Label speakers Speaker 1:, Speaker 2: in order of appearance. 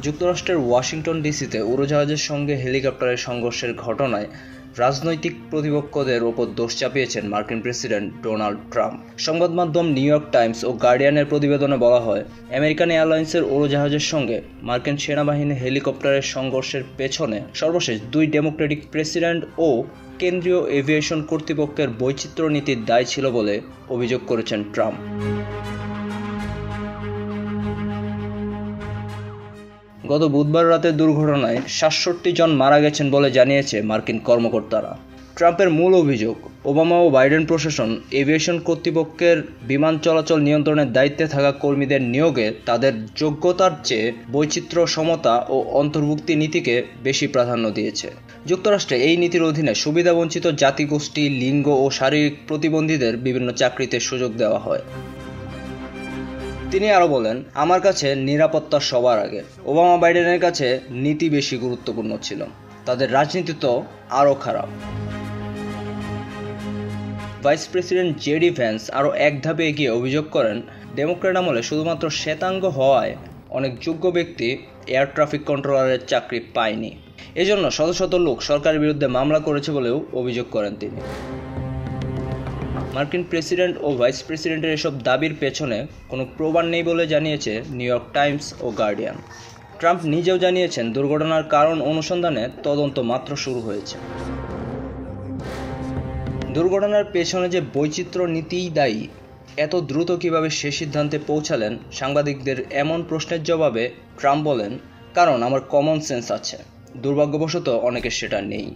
Speaker 1: যুক্তরাষ্ট্রের ওয়াশিংটন ডিসিতে উড়োজাহাজের সঙ্গে হেলিকপ্টারের সংঘর্ষের ঘটনায় রাজনৈতিক প্রতিপক্ষদের ওপর দোষ চাপিয়েছেন মার্কিন প্রেসিডেন্ট ডোনাল্ড ট্রাম্প। সংবাদ মাধ্যম নিউ ইয়র্ক টাইমস ও গার্ডিয়ানের প্রতিবেদনে বলা হয়, আমেরিকান এয়ারলাইন্সের উড়োজাহাজের সঙ্গে মার্কিন সেনাবাহিনীর হেলিকপ্টারের সংঘর্ষের পেছনে সর্বশেষ 2 ডেমোক্রেটিক প্রেসিডেন্ট ও কেন্দ্রীয় এভিয়েশন কর্তৃপক্ষের বৈচিত্র্য নীতির দায় ছিল বলে অভিযোগ করেছেন ট্রাম্প। গত বুধবার রাতের দুর্ঘটনায় 67 জন মারা গেছেন বলে জানিয়েছে মার্কিন কর্মকর্তারা। ট্রাম্পের মূল অভিযোগ, ওবামা ও বাইডেন প্রশাসন এভিয়েশন কর্তৃপক্ষের বিমান চলাচল নিয়ন্ত্রণের দায়িত্বে থাকা কর্মীদের নিয়োগে তাদের যোগ্যতার চেয়ে বৈচিত্র্য, সমতা ও অন্তর্ভুক্তি নীতিকে বেশি প্রাধান্য দিয়েছে। যুক্তরাষ্ট্রে এই নীতির অধীনে সুবিধাবঞ্চিত জাতিগোষ্ঠী, লিঙ্গ ও শারীরিক প্রতিবন্ধীদের বিভিন্ন চাকরিতে সুযোগ দেওয়া হয়। তিনি আরও বলেন, আমার কাছে নিরাপত্তা সবার আগে। ওবামা বাইডেনের কাছে নীতি বেশি গুরুত্বপূর্ণ ছিল, তাদের রাজনীতি তো আরও খারাপ। ভাইস প্রেসিডেন্ট জেডি ভ্যান্স আরও এক ধাপে এগিয়ে অভিযোগ করেন, ডেমোক্র্যাট আমলে শুধুমাত্র শ্বেতাঙ্গ হওয়ায় অনেক যোগ্য ব্যক্তি এয়ার ট্রাফিক কন্ট্রোলারের চাকরি পায়নি। এজন্য শত শত লোক সরকারের বিরুদ্ধে মামলা করেছে বলেও অভিযোগ করেন তিনি। মার্কিন প্রেসিডেন্ট ও ভাইস প্রেসিডেন্টের এসব দাবির পেছনে কোনো প্রমাণ নেই বলে জানিয়েছে নিউ ইয়র্ক টাইমস ও গার্ডিয়ান। ট্রাম্প নিজেও জানিয়েছেন, দুর্ঘটনার কারণ অনুসন্ধানে তদন্ত মাত্র শুরু হয়েছে। দুর্ঘটনার পেছনে যে বৈচিত্র্য নীতিই দায়ী, এত দ্রুত কিভাবে সে সিদ্ধান্তে পৌঁছালেন সাংবাদিকদের এমন প্রশ্নের জবাবে ট্রাম্প বলেন, কারণ আমার কমন সেন্স আছে, দুর্ভাগ্যবশত অনেকের সেটা নেই।